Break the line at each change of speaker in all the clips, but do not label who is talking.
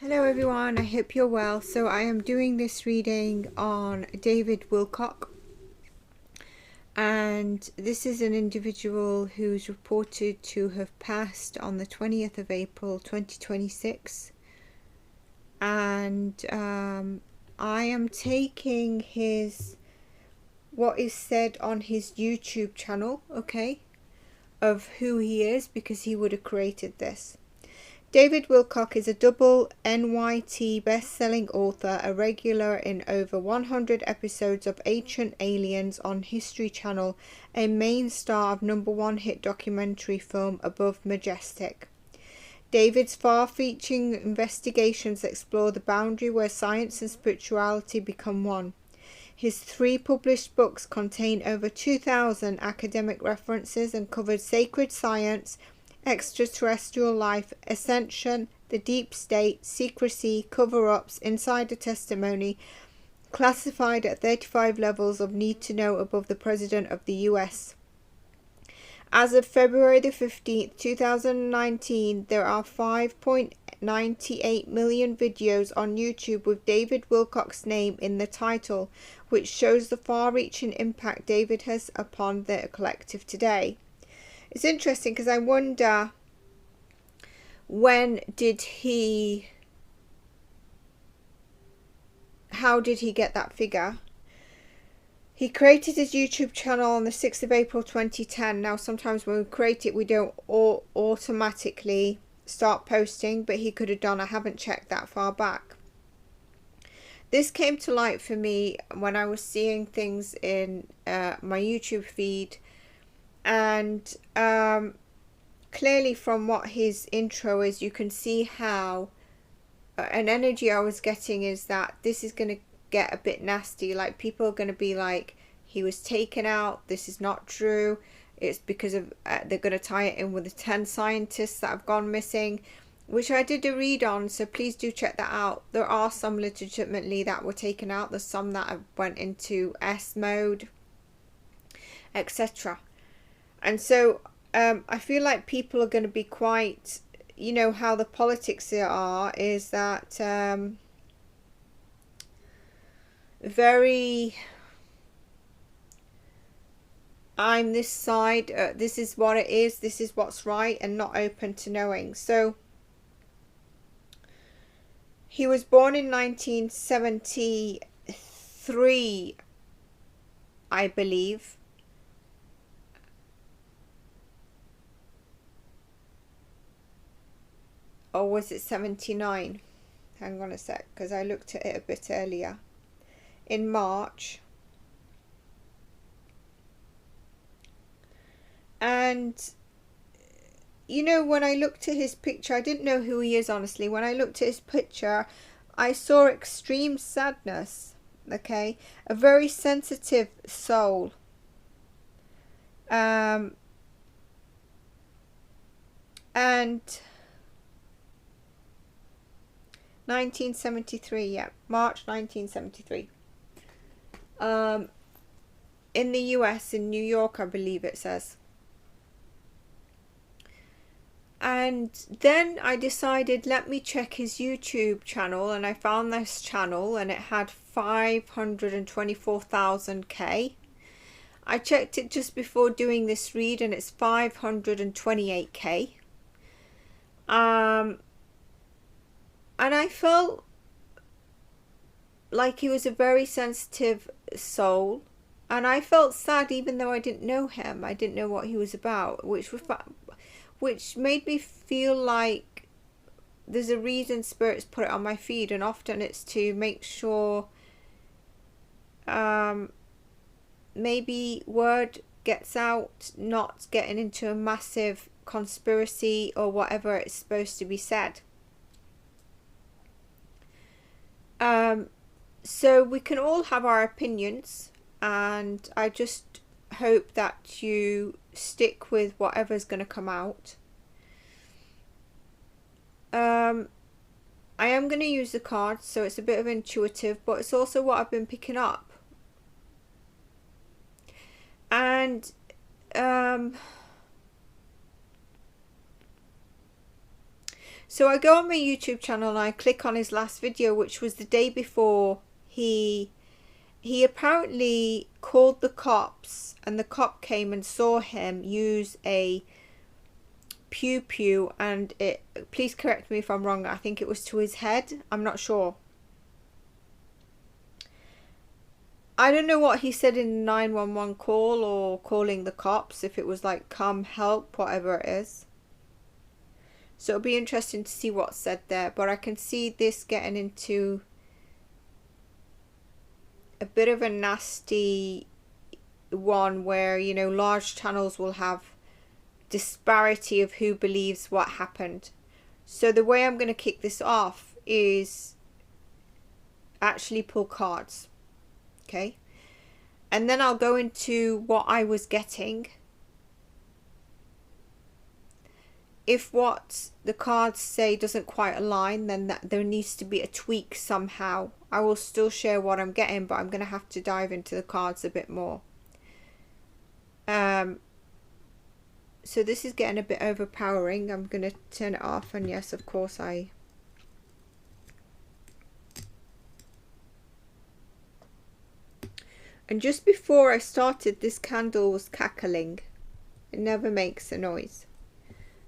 Hello everyone, I hope you're well. So I am doing this reading on David Wilcock, and this is an individual who's reported to have passed on the 20th of April 2026, and I am taking what is said on his YouTube channel, okay, of who he is, because he would have created this. David Wilcock is a double NYT best-selling author, a regular in over 100 episodes of Ancient Aliens on History Channel, a main star of #1 hit documentary film Above Majestic. David's far-reaching investigations explore the boundary where science and spirituality become one. His 3 published books contain over 2,000 academic references and covered sacred science, extraterrestrial life, ascension, the deep state, secrecy, cover-ups, insider testimony, classified at 35 levels of need to know above the President of the US. As of February the 15th, 2019, there are 5.98 million videos on YouTube with David Wilcock's name in the title, which shows the far-reaching impact David has upon the collective today. It's interesting because I wonder, how did he get that figure? He created his YouTube channel on the 6th of April 2010. Now sometimes when we create it we don't automatically start posting, but he could have done. I haven't checked that far back. This came to light for me when I was seeing things in my YouTube feed, and clearly from what his intro is, you can see how an energy I was getting is that this is going to get a bit nasty. Like, people are going to be like, he was taken out, this is not true, it's because of they're going to tie it in with the 10 scientists that have gone missing, which I did a read on, so please do check that out. There are some legitimately that were taken out, there's some that went into S mode, etc. And so I feel like people are going to be quite, you know, how the politics are is that very, I'm this side, this is what it is, this is what's right, and not open to knowing. So he was born in 1973, I believe. Or was it 79? Hang on a sec, because I looked at it a bit earlier. In March. And, you know, when I looked at his picture, I didn't know who he is, honestly. When I looked at his picture, I saw extreme sadness, okay? A very sensitive soul. And 1973, yeah, March 1973. In the US, in New York, I believe it says. And then I decided, let me check his YouTube channel, and I found this channel and it had 524,000K. I checked it just before doing this read and it's 528K. And I felt like he was a very sensitive soul, and I felt sad even though I didn't know him. I didn't know what he was about, which made me feel like there's a reason spirits put it on my feed, and often it's to make sure maybe word gets out, not getting into a massive conspiracy or whatever it's supposed to be said. So we can all have our opinions, and I just hope that you stick with whatever's going to come out. I am going to use the cards, so it's a bit of intuitive, but it's also what I've been picking up. And So I go on my YouTube channel and I click on his last video, which was the day before he apparently called the cops, and the cop came and saw him use a pew, and please correct me if I'm wrong, I think it was to his head, I'm not sure. I don't know what he said in the 911 call or calling the cops, if it was like come help, whatever it is. So it'll be interesting to see what's said there, but I can see this getting into a bit of a nasty one where, you know, large channels will have disparity of who believes what happened. So the way I'm going to kick this off is actually pull cards, okay, and then I'll go into what I was getting. If what the cards say doesn't quite align, then there needs to be a tweak somehow. I will still share what I'm getting, but I'm going to have to dive into the cards a bit more. So this is getting a bit overpowering. I'm going to turn it off, and yes, of course and just before I started, this candle was cackling. It never makes a noise.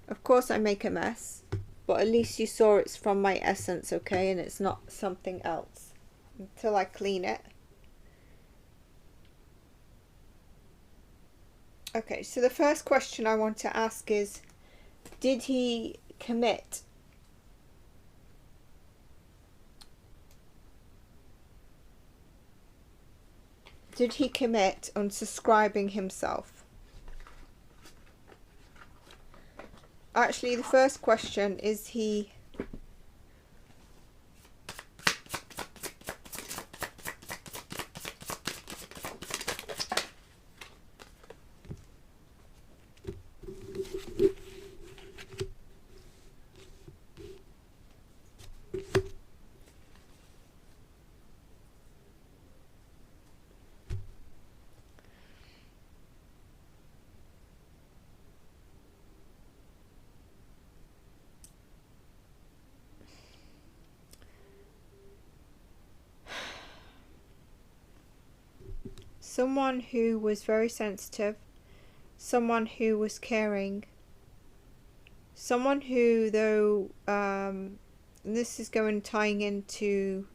Of course I make a mess, but at least you saw it's from my essence, okay, and it's not something else until I clean it. Okay, so the first question I want to ask is, did he commit? Did he commit unsubscribing himself? Actually, the first question is he... someone who was very sensitive, someone who was caring, someone who, though, and this is tying into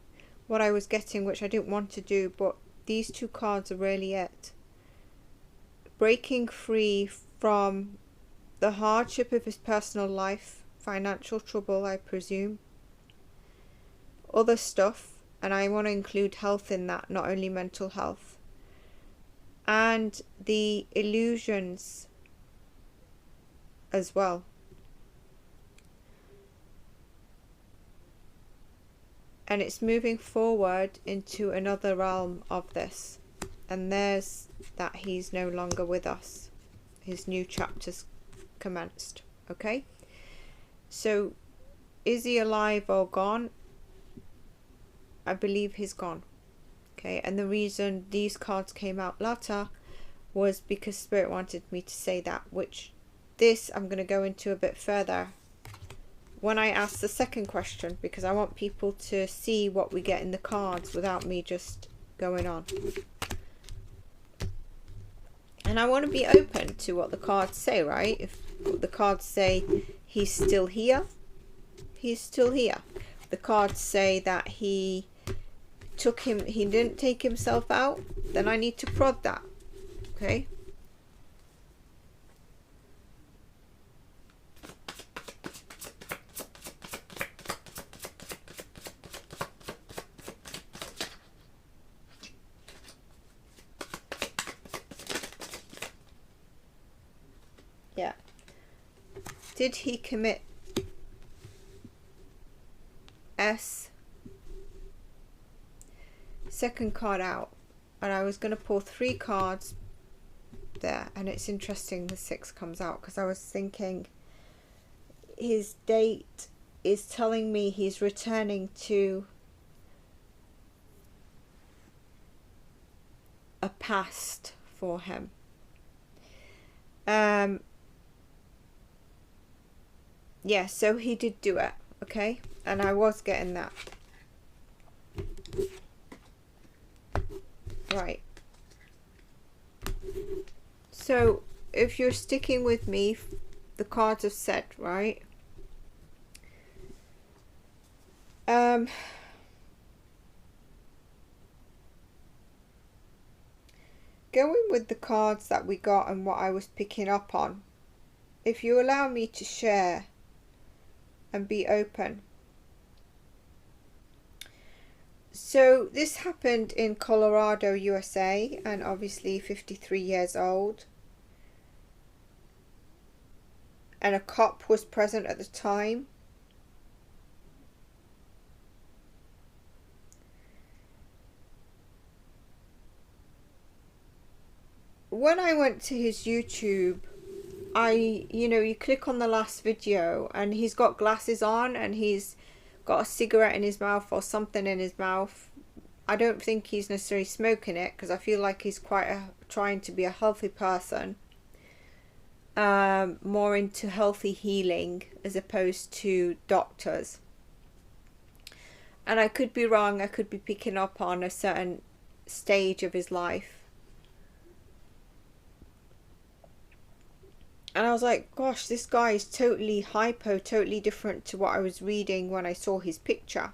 what I was getting, which I didn't want to do, but these two cards are really it. Breaking free from the hardship of his personal life, financial trouble, I presume, other stuff, and I want to include health in that, not only mental health, and the illusions as well. And it's moving forward into another realm of this, and there's that he's no longer with us. His new chapter's commenced. Okay, so is he alive or gone? I believe he's gone. Okay, and the reason these cards came out later was because Spirit wanted me to say that, which this I'm going to go into a bit further when I ask the second question, because I want people to see what we get in the cards without me just going on. And I want to be open to what the cards say, right? If the cards say he's still here, he's still here. The cards say that he didn't take himself out, then I need to prod that. Okay? Yeah. Did he commit? S. Second card out, and I was going to pull 3 cards there, and it's interesting the 6 comes out, because I was thinking his date is telling me he's returning to a past for him. Yeah, so he did do it. okay? And I was getting that. Right. So, if you're sticking with me, the cards have said, right? Going with the cards that we got and what I was picking up on, if you allow me to share and be open. So this happened in Colorado, USA, and obviously 53 years old. And a cop was present at the time. When I went to his YouTube, you click on the last video and he's got glasses on and he's got a cigarette in his mouth or something in his mouth. I don't think he's necessarily smoking it, because I feel like he's trying to be a healthy person. More into healthy healing as opposed to doctors. And I could be wrong, I could be picking up on a certain stage of his life. And I was like, gosh, this guy is totally hypo, totally different to what I was reading when I saw his picture.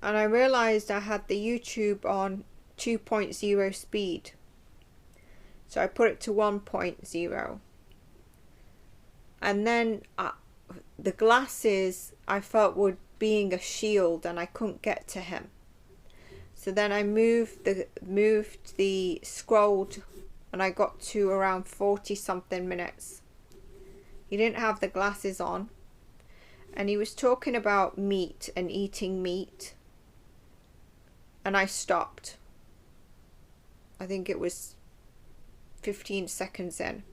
And I realized I had the YouTube on 2.0 speed. So I put it to 1.0. And then the glasses I felt were being a shield and I couldn't get to him. So then I scrolled and I got to around 40 something minutes. He didn't have the glasses on. And he was talking about meat and eating meat. And I stopped. I think it was 15 seconds in.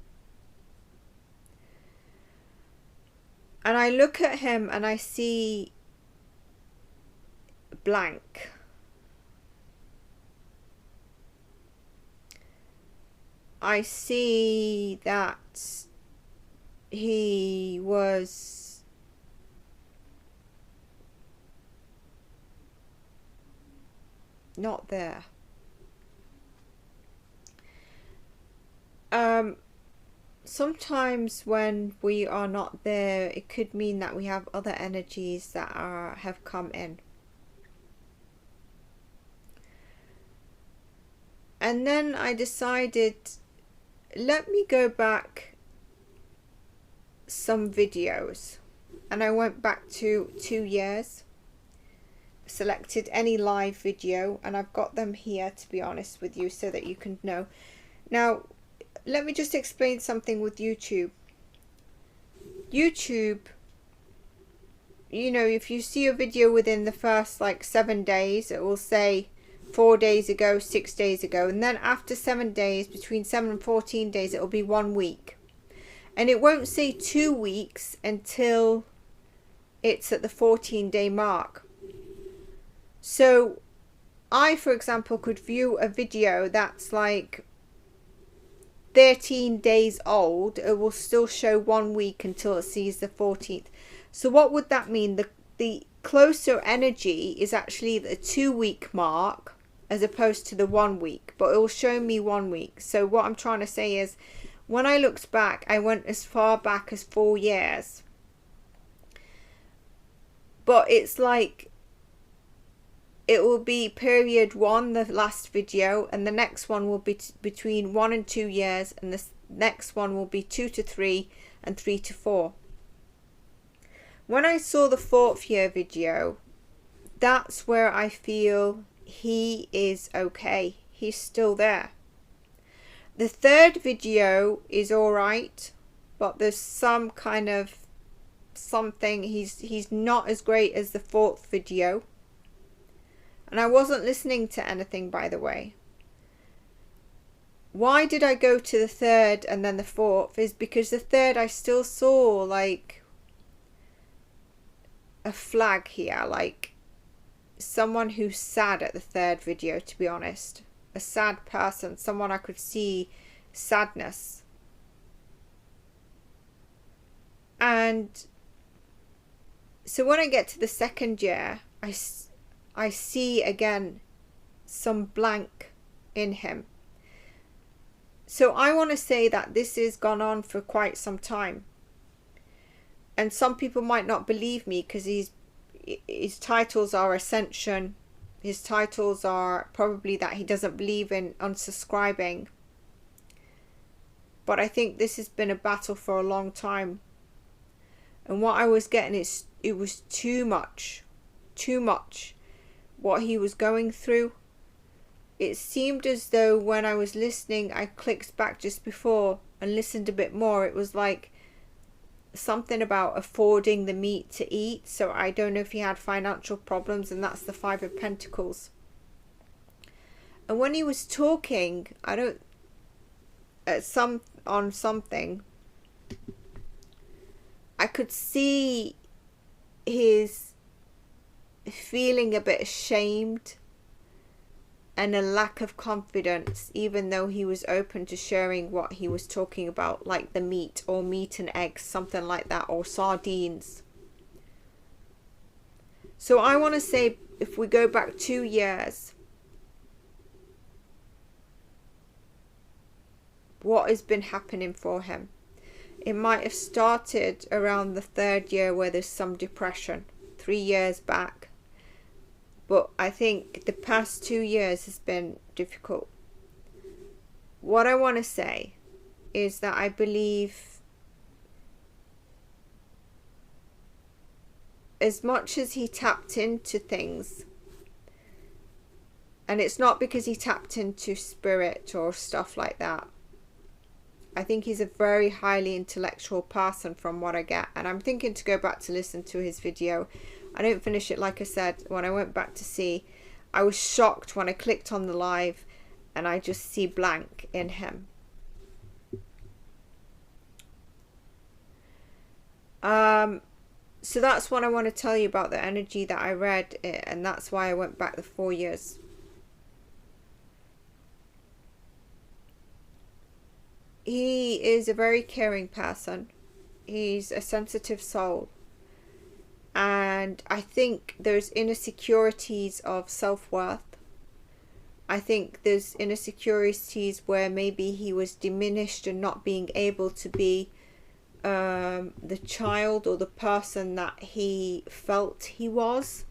And I look at him and I see blank. I see that he was not there. Sometimes when we are not there, it could mean that we have other energies that have come in. And then I decided, let me go back some videos. And I went back to 2 years. Selected any live video, and I've got them here, to be honest with you, so that you can know. Now, let me just explain something with YouTube. YouTube, if you see a video within the first 7 days, it will say 4 days ago, 6 days ago, and then after 7 days, between 7 and 14 days, it will be 1 week. And it won't say 2 weeks until it's at the 14-day mark. So I, for example, could view a video that's 13 days old. It will still show 1 week until it sees the 14th. So what would that mean? The closer energy is actually the 2 week mark as opposed to the 1 week, but it will show me 1 week. So what I'm trying to say is, when I looked back, I went as far back as 4 years. But it's it will be period 1, the last video, and the next one will be between 1 and 2 years, and the next one will be 2 to 3 and 3 to 4. When I saw the 4th year video, that's where I feel he is okay. He's still there. The 3rd video is alright, but there's some kind of something. He's not as great as the 4th video. And I wasn't listening to anything, by the way. Why did I go to the 3rd and then the 4th? Is because the 3rd I still saw a flag here, someone who's sad at the 3rd video, to be honest. A sad person, someone I could see sadness. And so when I get to the second year, I see again some blank in him. So I want to say that this has gone on for quite some time. And some people might not believe me because his titles are Ascension. His titles are probably that he doesn't believe in unsubscribing. But I think this has been a battle for a long time. And what I was getting is it was too much what he was going through. It seemed as though when I was listening, I clicked back just before and listened a bit more. It was like something about affording the meat to eat. So I don't know if he had financial problems, and that's the Five of Pentacles. And when he was talking, on something, I could see his feeling a bit ashamed and a lack of confidence, even though he was open to sharing what he was talking about, like the meat or meat and eggs, something like that, or sardines. So I want to say, if we go back 2 years, what has been happening for him? It might have started around the 3rd year where there's some depression, 3 years back. But I think the past 2 years has been difficult. What I want to say is that I believe as much as he tapped into things, and it's not because he tapped into spirit or stuff like that. I think he's a very highly intellectual person from what I get. And I'm thinking to go back to listen to his video. I didn't finish it, like I said. When I went back to see, I was shocked when I clicked on the live and I just see blank in him. So that's what I want to tell you about the energy that I read, and that's why I went back the 4 years. He is a very caring person. He's a sensitive soul. And I think there's insecurities of self-worth. I think there's insecurities where maybe he was diminished and not being able to be the child or the person that he felt he was.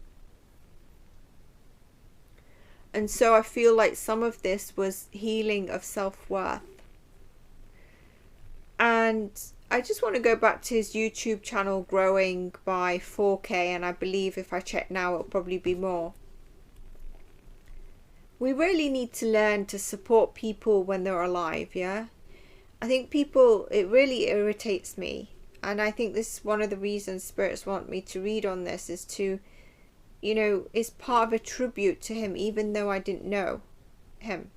And so I feel like some of this was healing of self-worth. And I just want to go back to his YouTube channel growing by 4K, and I believe if I check now it'll probably be more. We really need to learn to support people when they're alive, yeah? I think people, it really irritates me, and I think this is one of the reasons spirits want me to read on this, is to, you know, it's part of a tribute to him even though I didn't know him.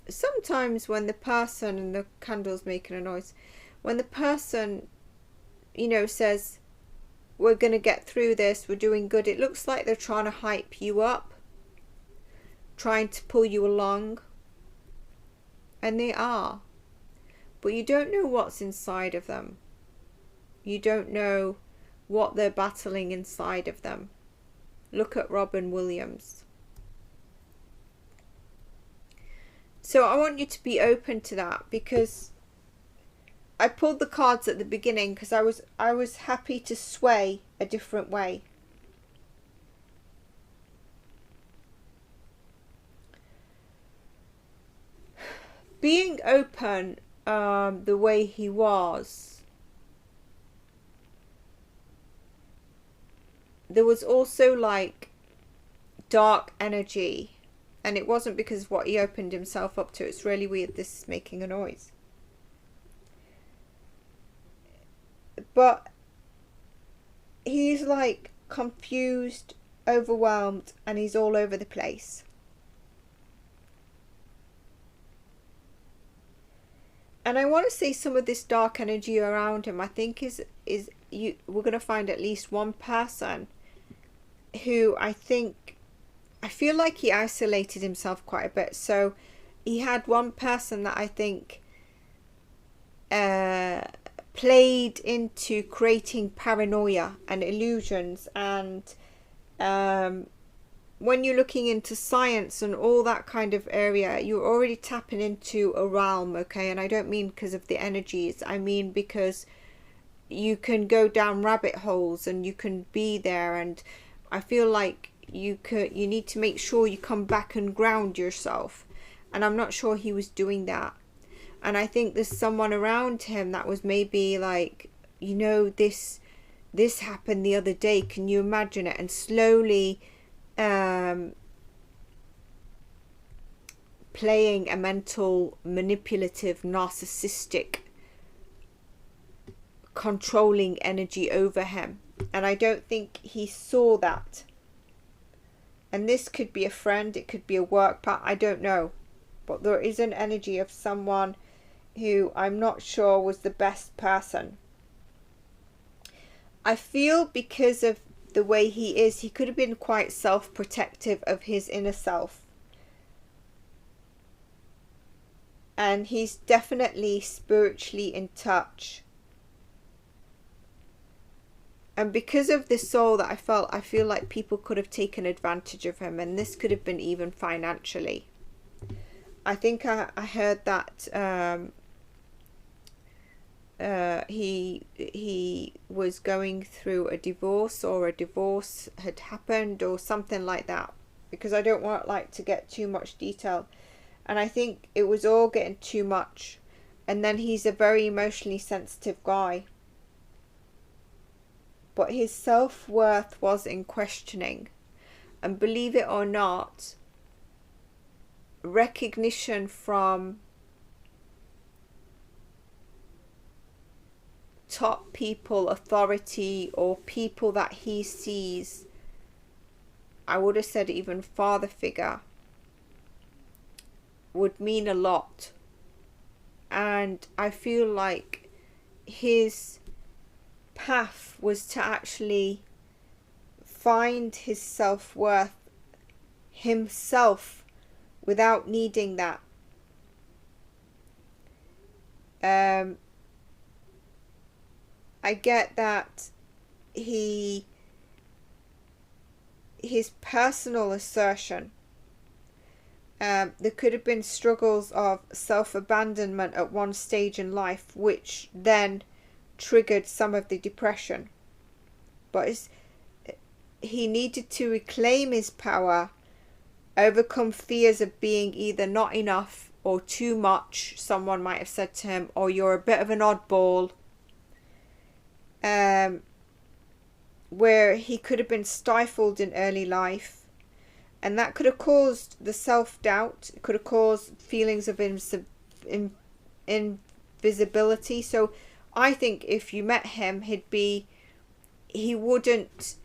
Sometimes when the person, and the candle's making a noise, when the person, you know, says, we're going to get through this, we're doing good, it looks like they're trying to hype you up, trying to pull you along. And they are. But you don't know what's inside of them. You don't know what they're battling inside of them. Look at Robin Williams. So I want you to be open to that, because I pulled the cards at the beginning because I was happy to sway a different way. Being open the way he was, there was also like dark energy. And it wasn't because of what he opened himself up to. It's really weird, this is making a noise. But he's like confused, overwhelmed, and he's all over the place. And I want to say some of this dark energy around him, I think we're going to find at least one person who I feel like he isolated himself quite a bit. So he had one person that I think played into creating paranoia and illusions. And when you're looking into science and all that kind of area, you're already tapping into a realm, okay? And I don't mean because of the energies, I mean because you can go down rabbit holes and you can be there. And I feel like you need to make sure you come back and ground yourself, and I'm not sure he was doing that. And I think there's someone around him that was maybe like, you know, this happened the other day, can you imagine it? And slowly playing a mental, manipulative, narcissistic, controlling energy over him. And I don't think he saw that. And this could be a friend, it could be a work partner, I don't know. But there is an energy of someone who I'm not sure was the best person. I feel because of the way he is, he could have been quite self-protective of his inner self. And he's definitely spiritually in touch. And because of the soul that I feel like people could have taken advantage of him. And this could have been even financially. I think I heard that he was going through a divorce, or a divorce had happened, or something like that. Because I don't want to get too much detail. And I think it was all getting too much. And then he's a very emotionally sensitive guy. But his self-worth was in questioning. And believe it or not, recognition from top people, authority, or people that he sees, I would have said even father figure, would mean a lot. And I feel like his path was to actually find his self-worth himself without needing that. I get that his personal assertion, there could have been struggles of self-abandonment at one stage in life, which then triggered some of the depression. But he needed to reclaim his power, overcome fears of being either not enough or too much, someone might have said to him, or you're a bit of an oddball. Where he could have been stifled in early life, and that could have caused the self-doubt. It could have caused feelings of invisibility. So I think if you met him, he wouldn't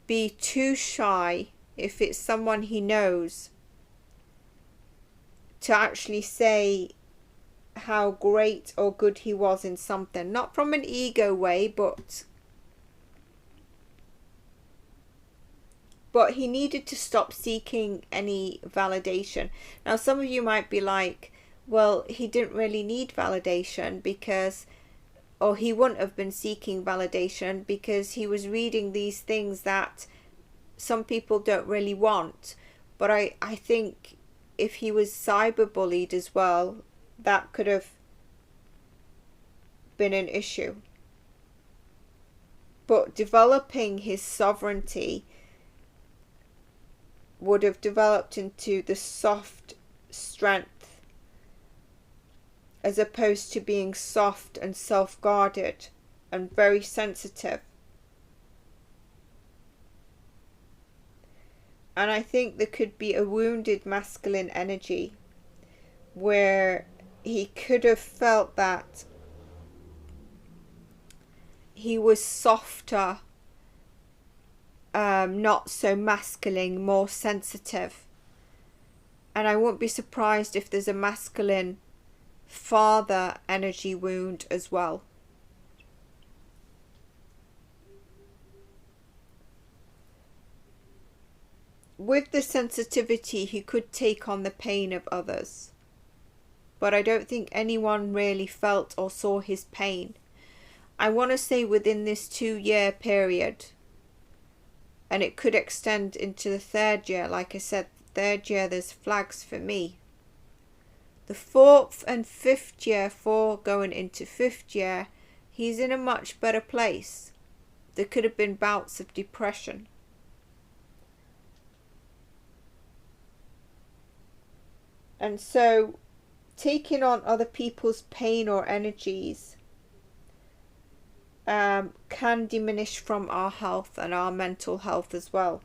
be too shy, if it's someone he knows, to actually say how great or good he was in something. Not from an ego way, but he needed to stop seeking any validation. Now some of you might be like, well, he didn't really need validation because, or he wouldn't have been seeking validation because he was reading these things that some people don't really want. But I think if he was cyberbullied as well, that could have been an issue. But developing his sovereignty would have developed into the soft strength, as opposed to being soft and self-guarded and very sensitive. And I think there could be a wounded masculine energy where he could have felt that he was softer, not so masculine, more sensitive. And I won't be surprised if there's a masculine father energy wound as well. With the sensitivity, he could take on the pain of others. but I don't think anyone really felt or saw his pain. I want to say within this 2-year period, and it could extend into the 3rd year. Like I said, 3rd year there's flags for me. The 4th and 5th year, 4 going into 5th year, he's in a much better place. There could have been bouts of depression. And so taking on other people's pain or energies can diminish from our health and our mental health as well.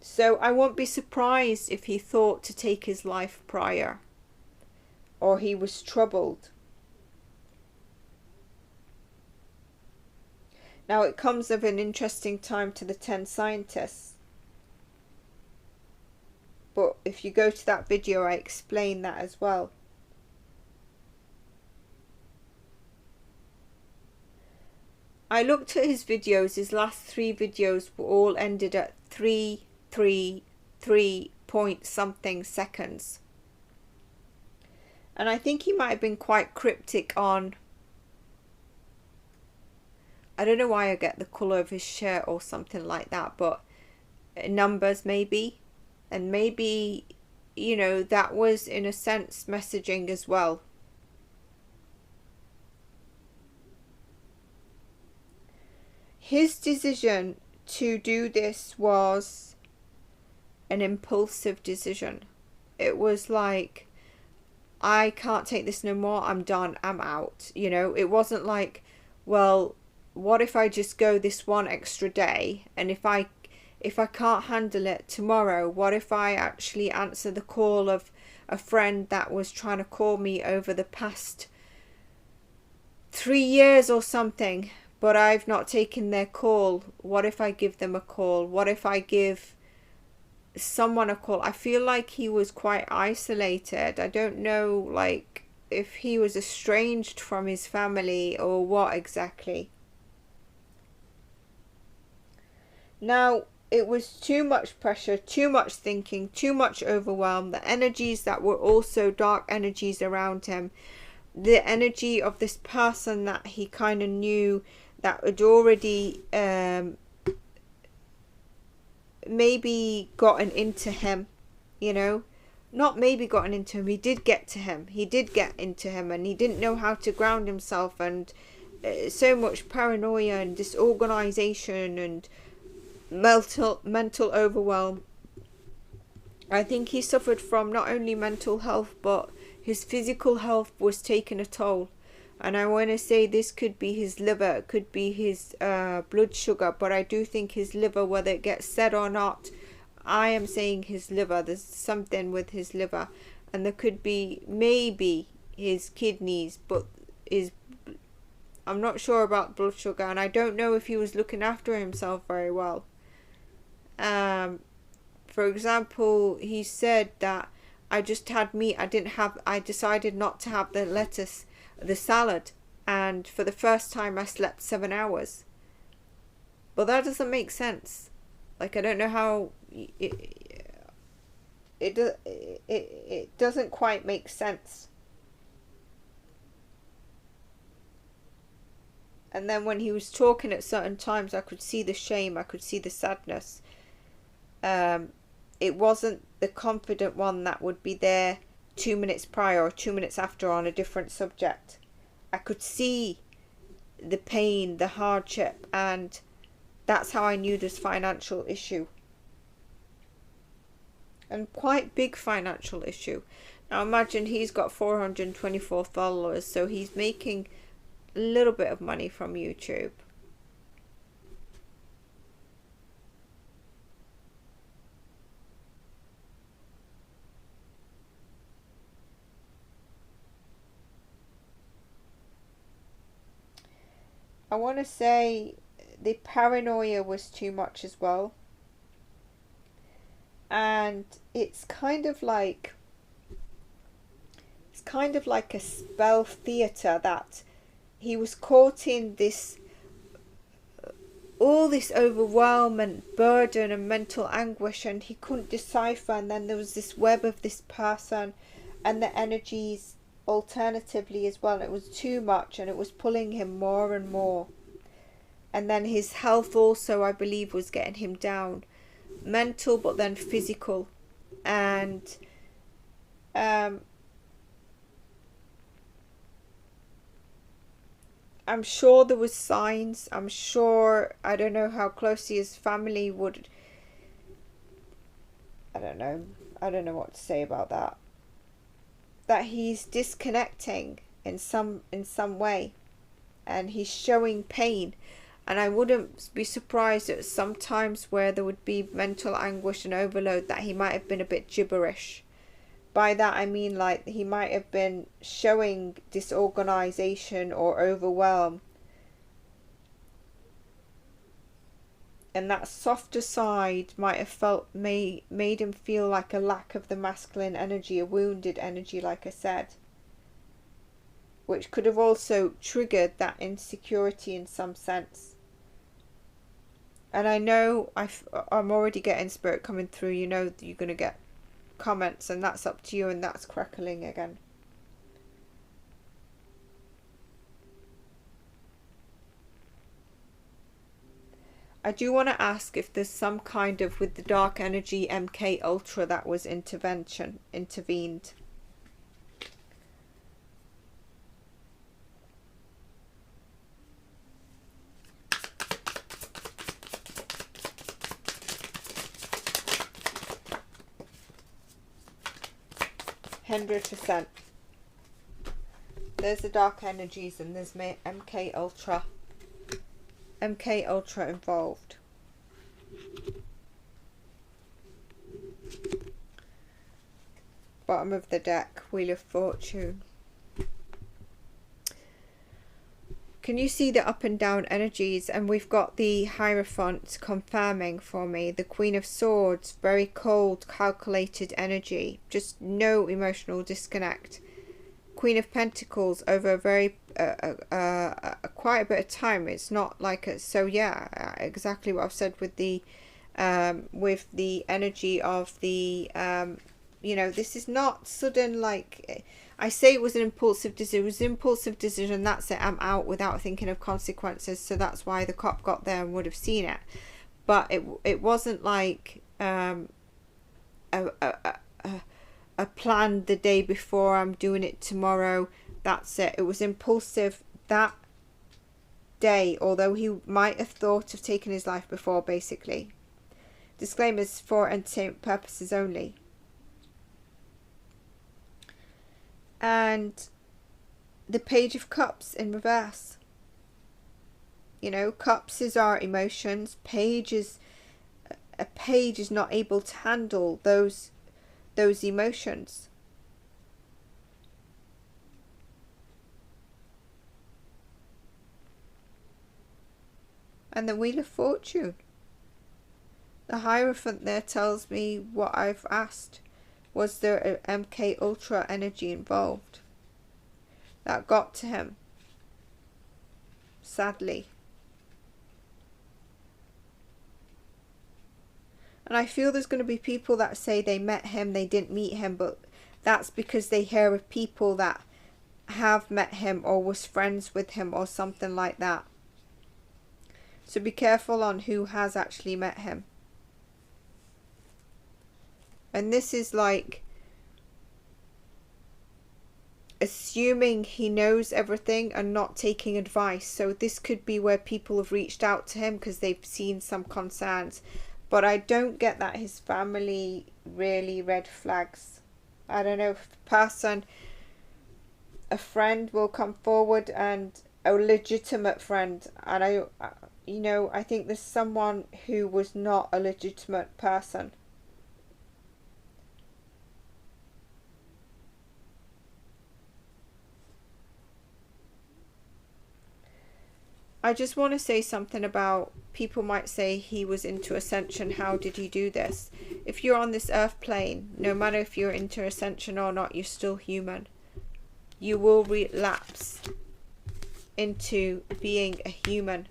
So I won't be surprised if he thought to take his life prior, or he was troubled. Now it comes of an interesting time to the 10 scientists. But if you go to that video, I explain that as well. I looked at his videos. His last 3 videos were all ended at 3 point something seconds. And I think he might have been quite cryptic on, I don't know why I get the colour of his shirt or something like that, but numbers maybe. And maybe, you know, that was in a sense messaging as well. His decision to do this was an impulsive decision. It was like, I can't take this no more, I'm done, I'm out. You know, it wasn't like, well, what if I just go this one extra day, and if I can't handle it tomorrow, what if I actually answer the call of a friend that was trying to call me over the past 3 years or something, but I've not taken their call? What if I give them a call? What if I give someone a call? I feel like he was quite isolated. I don't know, like, if he was estranged from his family or what exactly. Now, it was too much pressure, too much thinking, too much overwhelm. The energies that were also dark energies around him. The energy of this person that he kind of knew that had already maybe gotten into him, you know. Not maybe gotten into him, he did get to him. He did get into him, and he didn't know how to ground himself, and so much paranoia and disorganization and mental overwhelm. I think he suffered from not only mental health, but his physical health was taking a toll. And I want to say this could be his liver, it could be his blood sugar, but I do think his liver, whether it gets said or not, I am saying his liver. There's something with his liver, and there could be maybe his kidneys, but I'm not sure about blood sugar, and I don't know if he was looking after himself very well. For example, he said that I just had meat. I decided not to have the lettuce, the salad, and for the first time I slept 7 hours. But that doesn't make sense. Like, I don't know how it doesn't quite make sense. And then when he was talking at certain times, I could see the shame, I could see the sadness. It wasn't the confident one that would be there 2 minutes prior or 2 minutes after on a different subject. I could see the pain, the hardship, and that's how I knew this financial issue. And quite big financial issue. Now imagine he's got 424 followers, so he's making a little bit of money from YouTube. I want to say the paranoia was too much as well. And it's kind of like a spell theatre, that he was caught in this all this overwhelm and burden and mental anguish, and he couldn't decipher. And then there was this web of this person and the energies alternatively as well. It was too much, and it was pulling him more and more. And then his health also, I believe, was getting him down. Mental, but then physical. And I'm sure there was signs. I'm sure, I don't know how closely his family would, I don't know what to say about that. That he's disconnecting in some way, and he's showing pain. And I wouldn't be surprised at some times where there would be mental anguish and overload that he might have been a bit gibberish. By that I mean like he might have been showing disorganization or overwhelm. And that softer side might have made him feel like a lack of the masculine energy, a wounded energy, like I said. Which could have also triggered that insecurity in some sense. And I know I'm already getting spirit coming through. You know that you're going to get comments, and that's up to you, and that's crackling again. I do want to ask if there's some kind of, with the dark energy MK Ultra, that was intervened. 100%. There's the dark energies, and there's MK Ultra. MK Ultra involved. Bottom of the deck, Wheel of Fortune. Can you see the up and down energies? And we've got the Hierophant confirming for me. The Queen of Swords, very cold, calculated energy. Just no emotional disconnect. Queen of Pentacles, over a very quite a bit of time. It's not like a, so yeah, exactly what I've said with the energy of the you know, this is not sudden, like I say it was an impulsive decision. It was an impulsive decision, that's it, I'm out without thinking of consequences. So that's why the cop got there and would have seen it. But it wasn't like a plan the day before, I'm doing it tomorrow, that's it. It was impulsive that day, although he might have thought of taking his life before, basically. Disclaimers for entertainment purposes only. And the Page of Cups in reverse. You know, Cups is our emotions. A page is not able to handle those emotions. And the Wheel of Fortune. The Hierophant there tells me what I've asked. Was there an MK Ultra energy involved? That got to him. Sadly. And I feel there's going to be people that say they met him, they didn't meet him, but that's because they hear of people that have met him or was friends with him or something like that. So be careful on who has actually met him. And this is like assuming he knows everything and not taking advice. So this could be where people have reached out to him because they've seen some concerns. But I don't get that his family really red flags. I don't know if the person, a friend will come forward, and a legitimate friend. And I think there's someone who was not a legitimate person. I just want to say something about, people might say he was into ascension. How did he do this? If you're on this earth plane, no matter if you're into ascension or not, you're still human. You will relapse into being a human.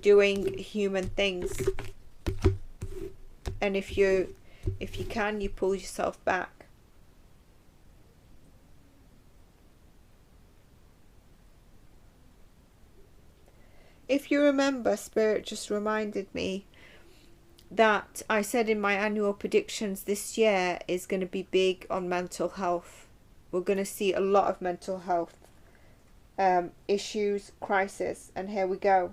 doing human things. And if you can, you pull yourself back. If you remember, Spirit just reminded me that I said in my annual predictions this year is going to be big on mental health. We're going to see a lot of mental health issues, crisis, and here we go.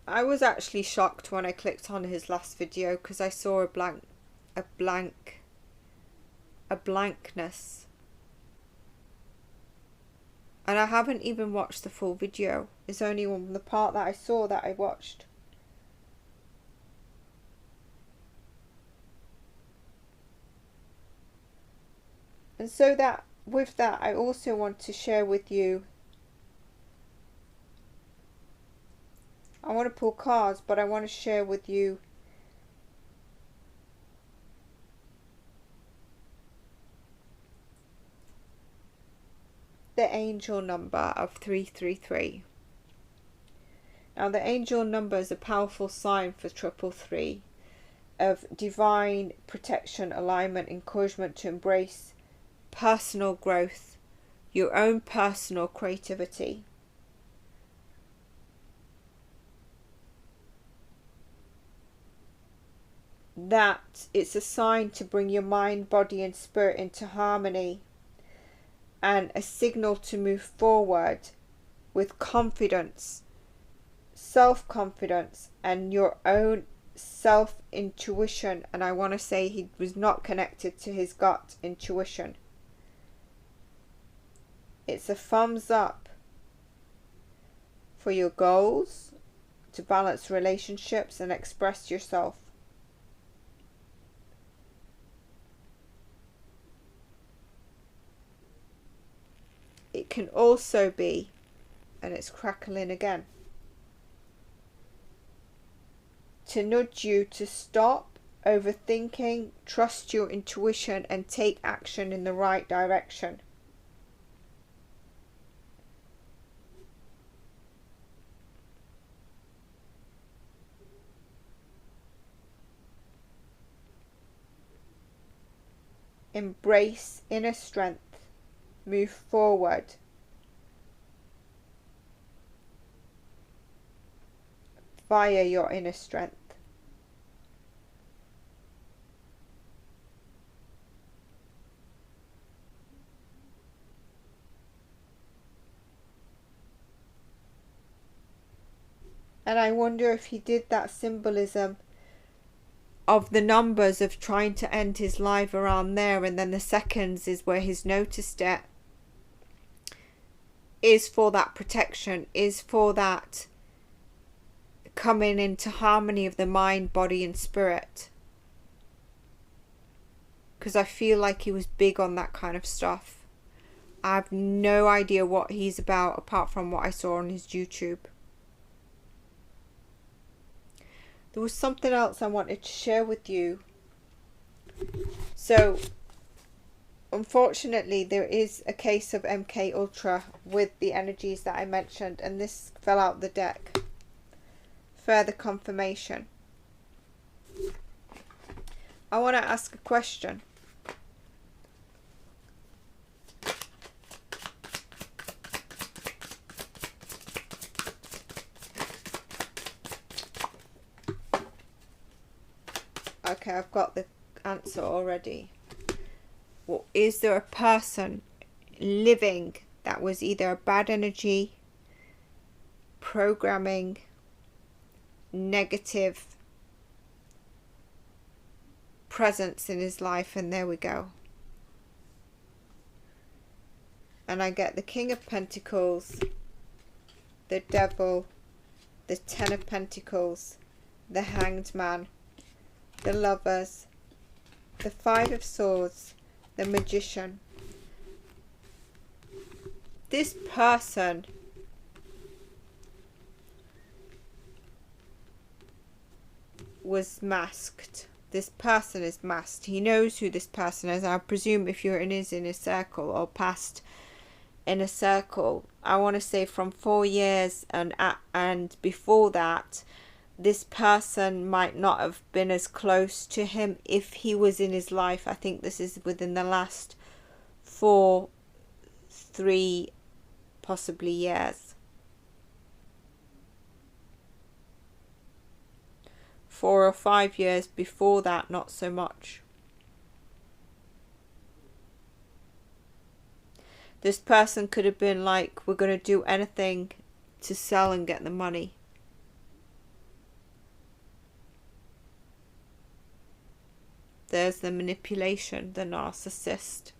I was actually shocked when I clicked on his last video because I saw a blankness. And I haven't even watched the full video. It's only on the part that I saw that I watched. And so that with that, I also want to share with you. I want to pull cards, but I want to share with you the angel number of 333. Now the angel number is a powerful sign for 333 of divine protection, alignment, encouragement to embrace personal growth, your own personal creativity. That it's a sign to bring your mind, body and spirit into harmony, and a signal to move forward with confidence, self-confidence, and your own self-intuition. And I want to say he was not connected to his gut intuition. It's a thumbs up for your goals, to balance relationships and express yourself. It can also be, and it's crackling again, to nudge you to stop overthinking, trust your intuition and take action in the right direction. Embrace inner strength. Move forward. Via your inner strength. And I wonder if he did that symbolism of the numbers of trying to end his life around there, and then the seconds is where he's noticed it, is for that protection, is for that coming into harmony of the mind, body and spirit. Because I feel like he was big on that kind of stuff. I have no idea what he's about apart from what I saw on his YouTube. There was something else I wanted to share with you. So, unfortunately, there is a case of MK Ultra with the energies that I mentioned, and this fell out the deck. Further confirmation. I want to ask a question. Okay, I've got the answer already. Well, is there a person living that was either a bad energy, programming, negative presence in his life? And there we go. And I get the King of Pentacles, the Devil, the Ten of Pentacles, the Hanged Man, the Lovers, the Five of Swords, the Magician. This person was masked. this person is masked. He knows who this person is. I presume if you're in his inner circle or past inner circle, I want to say from 4 years and before that, this person might not have been as close to him if he was in his life. I think this is within the last 3 possibly years. 4 or 5 years before that, not so much. This person could have been like, we're going to do anything to sell and get the money. There's the manipulation, the narcissist.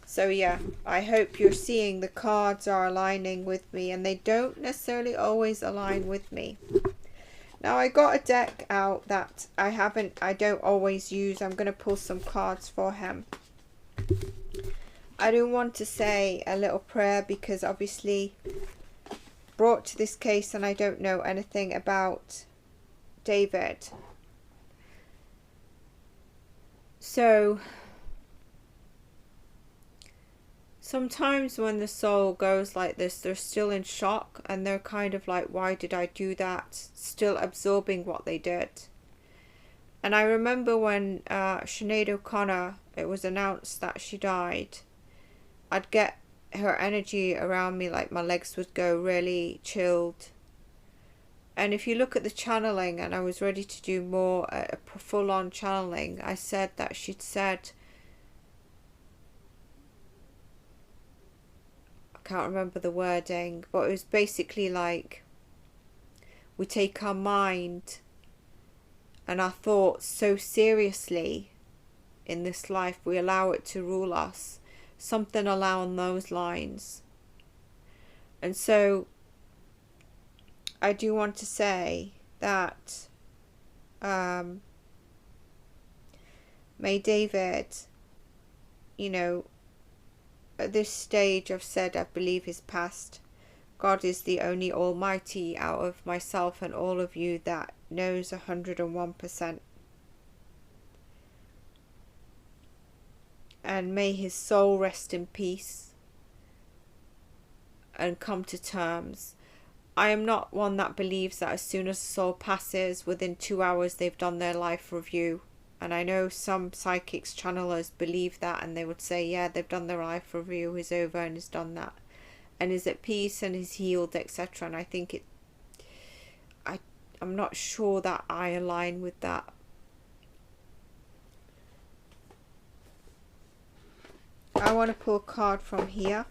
So yeah, I hope you're seeing the cards are aligning with me, and they don't necessarily always align with me. Now I got a deck out that I don't always use. I'm going to pull some cards for him. I do want to say a little prayer because obviously brought to this case and I don't know anything about David. So sometimes when the soul goes like this, they're still in shock and they're kind of like, why did I do that? Still absorbing what they did. And I remember when Sinead O'Connor, it was announced that she died, I'd get her energy around me, like my legs would go really chilled. And if you look at the channeling, and I was ready to do more full-on channeling, I said that she'd said, I can't remember the wording, but it was basically like, we take our mind and our thoughts so seriously in this life, we allow it to rule us. Something along those lines. And so I do want to say that may David, you know, at this stage I've said I believe his past. God is the only almighty out of myself and all of you that knows 101%. And may his soul rest in peace and come to terms. I am not one that believes that as soon as the soul passes, within 2 hours they've done their life review. And I know some psychics, channelers believe that, and they would say, yeah, they've done their life review, he's over and he's done that. And is at peace and is healed, etc. And I think I'm not sure that I align with that. I want to pull a card from here.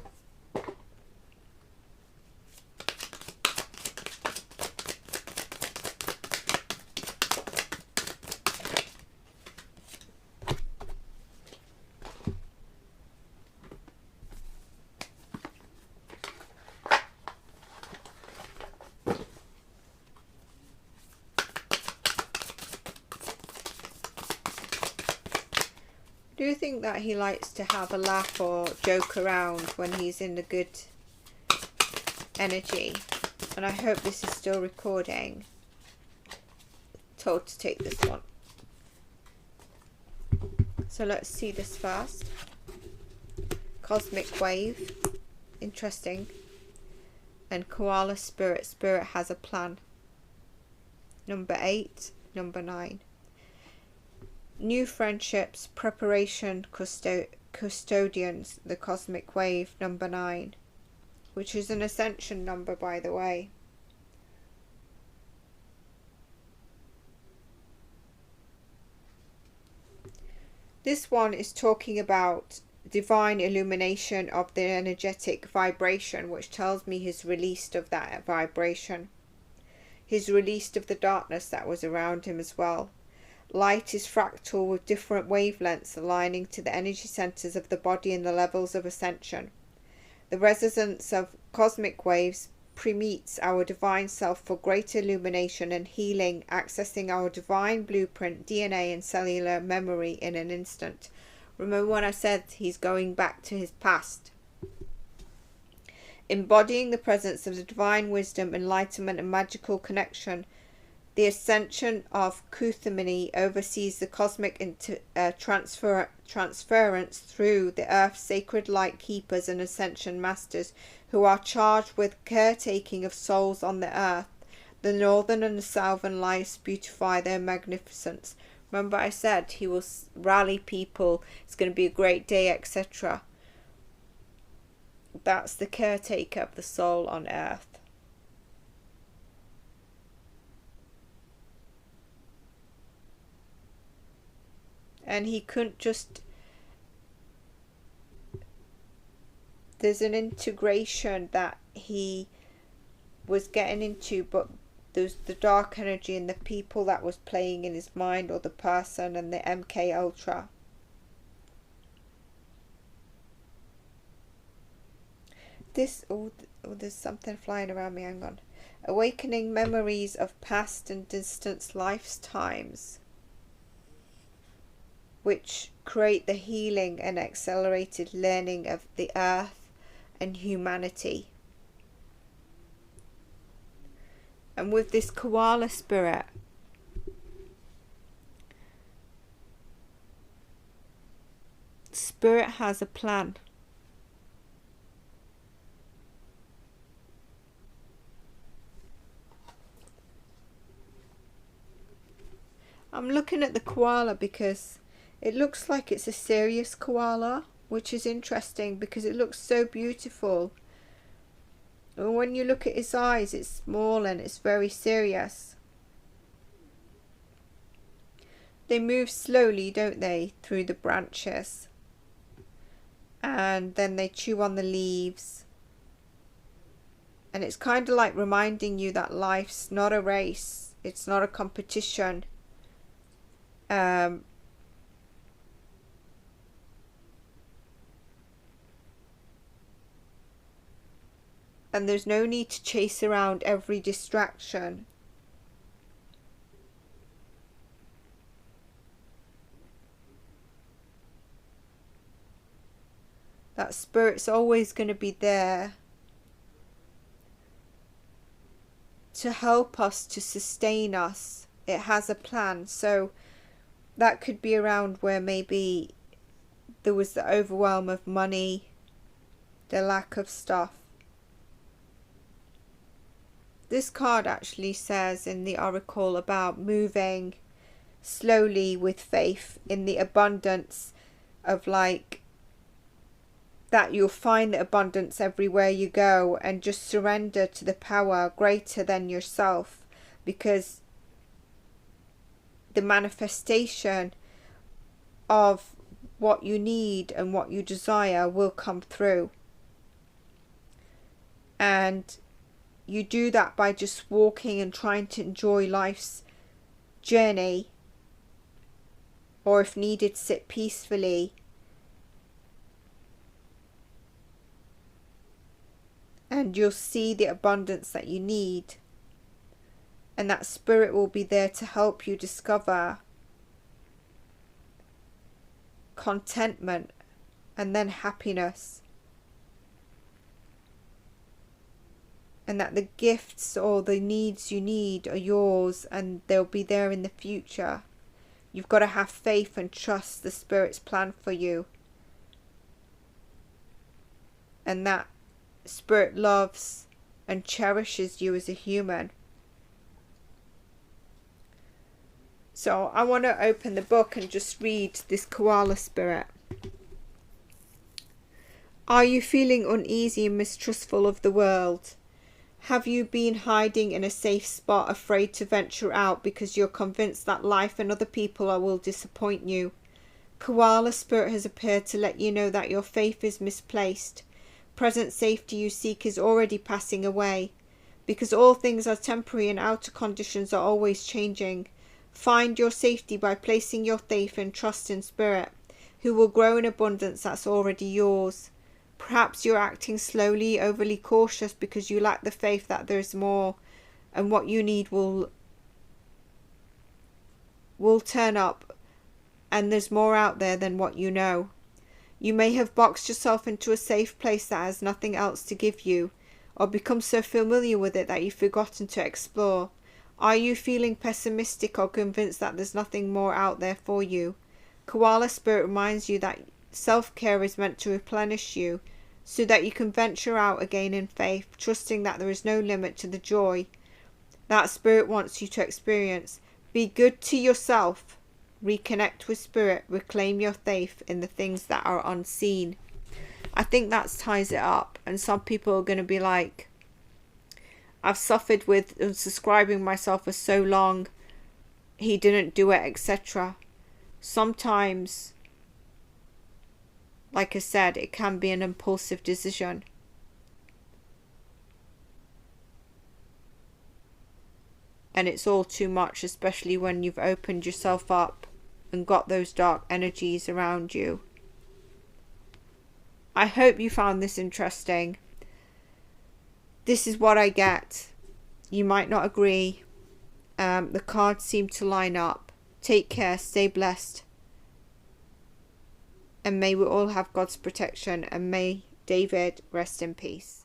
Do you think that he likes to have a laugh or joke around when he's in the good energy? And I hope this is still recording. Told to take this one. So let's see this first. Cosmic Wave. Interesting. And Koala Spirit. Spirit has a plan. Number 8. Number 9. New friendships, preparation, custodians, the Cosmic Wave, number 9, which is an ascension number, by the way. This one is talking about divine illumination of the energetic vibration, which tells me he's released of that vibration. He's released of the darkness that was around him as well. Light is fractal with different wavelengths aligning to the energy centers of the body and the levels of ascension. The resonance of cosmic waves permeates our divine self for greater illumination and healing, accessing our divine blueprint, DNA and cellular memory in an instant. Remember when I said he's going back to his past? Embodying the presence of the divine wisdom, enlightenment and magical connection. The ascension of Kuthumini oversees the cosmic transference through the earth's sacred light keepers and ascension masters, who are charged with caretaking of souls on the earth. The northern and the southern lights beautify their magnificence. Remember I said he will rally people, it's going to be a great day, etc. That's the caretaker of the soul on earth. And he couldn't just... There's an integration that he was getting into, but there's the dark energy and the people that was playing in his mind, or the person, and the MK Ultra. This... oh, there's something flying around me, hang on. Awakening memories of past and distant lifetimes, which create the healing and accelerated learning of the earth and humanity. And with this koala spirit, spirit has a plan. I'm looking at the koala because it looks like it's a serious koala, which is interesting because it looks so beautiful. And when you look at his eyes, it's small and it's very serious. They move slowly, don't they, through the branches. And then they chew on the leaves. And it's kind of like reminding you that life's not a race. It's not a competition. And there's no need to chase around every distraction. That spirit's always going to be there to help us, to sustain us. It has a plan. So that could be around where maybe there was the overwhelm of money, the lack of stuff. This card actually says in the oracle about moving slowly with faith in the abundance of, like, that you'll find the abundance everywhere you go, and just surrender to the power greater than yourself, because the manifestation of what you need and what you desire will come through. And you do that by just walking and trying to enjoy life's journey, or if needed, sit peacefully. And you'll see the abundance that you need. And that spirit will be there to help you discover contentment and then happiness. And that the gifts or the needs you need are yours, and they'll be there in the future. You've got to have faith and trust the Spirit's plan for you. And that Spirit loves and cherishes you as a human. So I want to open the book and just read this koala spirit. Are you feeling uneasy and mistrustful of the world? Have you been hiding in a safe spot, afraid to venture out because you're convinced that life and other people will disappoint you? Koala spirit has appeared to let you know that your faith is misplaced. Present safety you seek is already passing away, because all things are temporary and outer conditions are always changing. Find your safety by placing your faith and trust in Spirit, who will grow in abundance that's already yours. Perhaps you're acting slowly, overly cautious because you lack the faith that there's more, and what you need will turn up, and there's more out there than what you know. You may have boxed yourself into a safe place that has nothing else to give you, or become so familiar with it that you've forgotten to explore. Are you feeling pessimistic or convinced that there's nothing more out there for you? Koala Spirit reminds you that self-care is meant to replenish you so that you can venture out again in faith, trusting that there is no limit to the joy that Spirit wants you to experience. Be good to yourself. Reconnect with Spirit. Reclaim your faith in the things that are unseen. I think that ties it up. And some people are going to be like, I've suffered with unsubscribing myself for so long. He didn't do it, etc. Sometimes, like I said, it can be an impulsive decision. And it's all too much, especially when you've opened yourself up and got those dark energies around you. I hope you found this interesting. This is what I get. You might not agree. The cards seem to line up. Take care, stay blessed. And may we all have God's protection, and may David rest in peace.